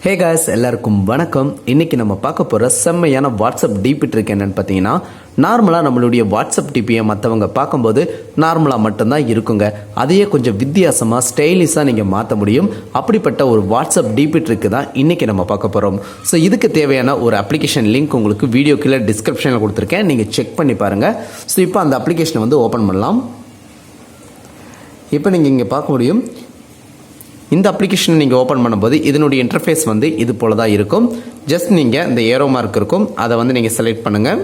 Hey guys, எல்லாருக்கும் வணக்கம். இன்னைக்கு நம்ம பார்க்க போகிற செம்மையான வாட்ஸ்அப் டிபி ட்ரிக் என்னன்னு பார்த்தீங்கன்னா, நார்மலாக நம்மளுடைய வாட்ஸ்அப் டிபியை மற்றவங்க பார்க்கும்போது நார்மலாக மட்டும்தான் இருக்குங்க. அதையே கொஞ்சம் வித்தியாசமாக ஸ்டைலிஷாக நீங்கள் மாற்ற முடியும். அப்படிப்பட்ட ஒரு வாட்ஸ்அப் டிபி ட்ரிக்கு தான் இன்றைக்கி நம்ம பார்க்க போகிறோம். ஸோ இதுக்கு தேவையான ஒரு அப்ளிகேஷன் லிங்க் உங்களுக்கு வீடியோ கீழே டிஸ்கிரிப்ஷனில் கொடுத்துருக்கேன், நீங்கள் செக் பண்ணி பாருங்கள். ஸோ இப்போ அந்த அப்ளிகேஷனை வந்து ஓப்பன் பண்ணலாம். இப்போ நீங்கள் இங்கே பார்க்க முடியும். இந்த அப்ளிகேஷனை நீங்கள் ஓப்பன் பண்ணும்போது இதனுடைய இன்டர்ஃபேஸ் வந்து இது போல தான் இருக்கும். ஜஸ்ட் நீங்கள் இந்த ஏரோ மார்க் இருக்கும், அதை வந்து நீங்கள் செலக்ட் பண்ணுங்கள்.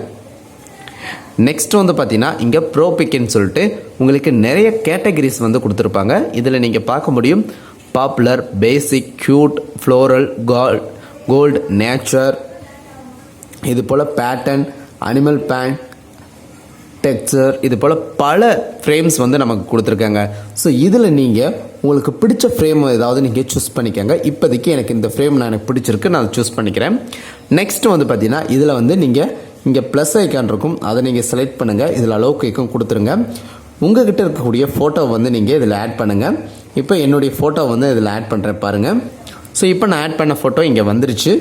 நெக்ஸ்ட் வந்து பார்த்தீங்கன்னா இங்கே ப்ரோ பிக்னு சொல்லிட்டு உங்களுக்கு நிறைய கேட்டகரிஸ் வந்து கொடுத்துருப்பாங்க. இதில் நீங்கள் பார்க்க முடியும் பாப்புலர், பேசிக், க்யூட், ஃப்ளோரல், கோல்டு, நேச்சர், இது போல் பேட்டர்ன், அனிமல் பேண்ட், டெக்ஸ்சர், இது போல் பல ஃப்ரேம்ஸ் வந்து நமக்கு கொடுத்துருக்காங்க. ஸோ இதில் நீங்கள் உங்களுக்கு பிடிச்ச ஃப்ரேம் ஏதாவது நீங்கள் சூஸ் பண்ணிக்கோங்க. இப்போதைக்கு எனக்கு இந்த ஃப்ரேம் எனக்கு பிடிச்சிருக்கு, நான் சூஸ் பண்ணிக்கிறேன். நெக்ஸ்ட் வந்து பார்த்தீங்கன்னா இதில் வந்து நீங்கள் இங்கே ப்ளஸ் ஐக்கான் இருக்கும், அதை நீங்கள் செலக்ட் பண்ணுங்கள். இதில் அளவுக்கு ஐக்கான் கொடுத்துருங்க. உங்கள்கிட்ட இருக்கக்கூடிய ஃபோட்டோ வந்து நீங்கள் இதில் ஆட் பண்ணுங்கள். இப்போ என்னுடைய ஃபோட்டோ வந்து இதில் ஆட் பண்ணுறேன் பாருங்கள். ஸோ இப்போ நான் ஆட் பண்ண ஃபோட்டோ இங்கே வந்துருச்சு.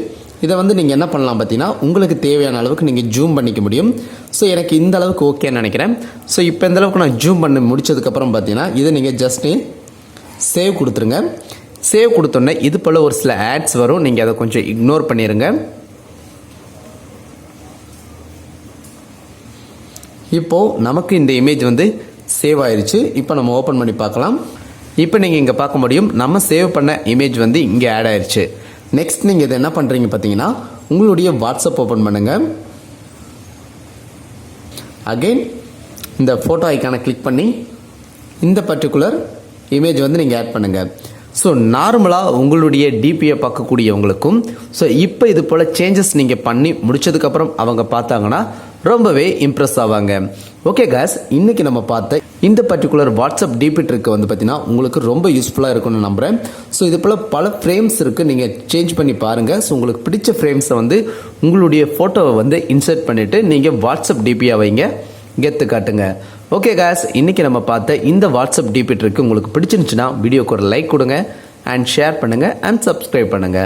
இதை வந்து நீங்கள் என்ன பண்ணலாம் பார்த்தீங்கன்னா, உங்களுக்கு தேவையான அளவுக்கு நீங்கள் ஜூம் பண்ணிக்க முடியும். ஸோ எனக்கு இந்த அளவுக்கு ஓகேன்னு நினைக்கிறேன். ஸோ இப்போ இந்த அளவுக்கு நான் ஜூம் பண்ணி முடிச்சதுக்கப்புறம் பார்த்தீங்கன்னா இதை நீங்கள் ஜஸ்ட்டு சேவ் கொடுத்துருங்க. சேவ் கொடுத்தோன்னே இது போல் ஒரு சில ஆட்ஸ் வரும், நீங்கள் அதை கொஞ்சம் இக்னோர் பண்ணிடுங்க. இப்போது நமக்கு இந்த இமேஜ் வந்து சேவ் ஆயிடுச்சு. இப்போ நம்ம ஓப்பன் பண்ணி பார்க்கலாம். இப்போ நீங்கள் இங்கே பார்க்க முடியும், நம்ம சேவ் பண்ண இமேஜ் வந்து இங்கே ஆட் ஆயிடுச்சு. நெக்ஸ்ட் நீங்கள் இதை என்ன பண்ணுறீங்க பார்த்தீங்கன்னா, உங்களுடைய வாட்ஸ்அப் ஓப்பன் பண்ணுங்கள். அகெயின் இந்த ஃபோட்டோ ஐக்கானை கிளிக் பண்ணி இந்த பர்டிகுலர் இமேஜ் வந்து நீங்கள் ஆட் பண்ணுங்கள். ஸோ நார்மலாக உங்களுடைய டிபியை பார்க்கக்கூடியவங்களுக்கும் ஸோ இப்போ இது போல் சேஞ்சஸ் நீங்கள் பண்ணி முடிச்சதுக்கப்புறம் அவங்க பார்த்தாங்கன்னா ரொம்பவே இம்ப்ரெஸ் ஆவாங்க. ஓகே காய்ஸ், இன்றைக்கி நம்ம பார்த்த இந்த பர்டிகுலர் வாட்ஸ்அப் டிபி ட்ரிக் வந்து பார்த்தீங்கன்னா உங்களுக்கு ரொம்ப யூஸ்ஃபுல்லாக இருக்கும்னு நம்புகிறேன். ஸோ இது போல் பல ஃப்ரேம்ஸ் இருக்குது, நீங்கள் சேஞ்ச் பண்ணி பாருங்கள். ஸோ உங்களுக்கு பிடிச்ச ஃப்ரேம்ஸை வந்து உங்களுடைய ஃபோட்டோவை வந்து இன்சர்ட் பண்ணிவிட்டு நீங்கள் வாட்ஸ்அப் டிபியை வைங்க, கெத்து காட்டுங்க. ஓகே காய்ஸ், இன்றைக்கி நம்ம பார்த்த இந்த வாட்ஸ்அப் டிபி ட்ரிக் உங்களுக்கு பிடிச்சிருந்துச்சுன்னா வீடியோக்கு ஒரு லைக் கொடுங்க அண்ட் ஷேர் பண்ணுங்கள் அண்ட் சப்ஸ்கிரைப் பண்ணுங்கள்.